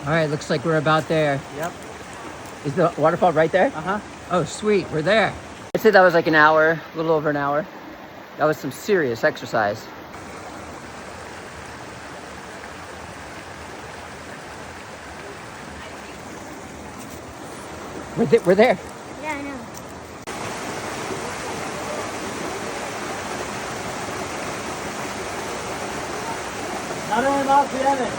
All right, looks like we're about there. Yep. Is the waterfall right there? Uh-huh. Oh, sweet, we're there. I'd say that was like an hour, a little over an hour. That was some serious exercise. We're there. Yeah, I know. Not only Mount Vienna.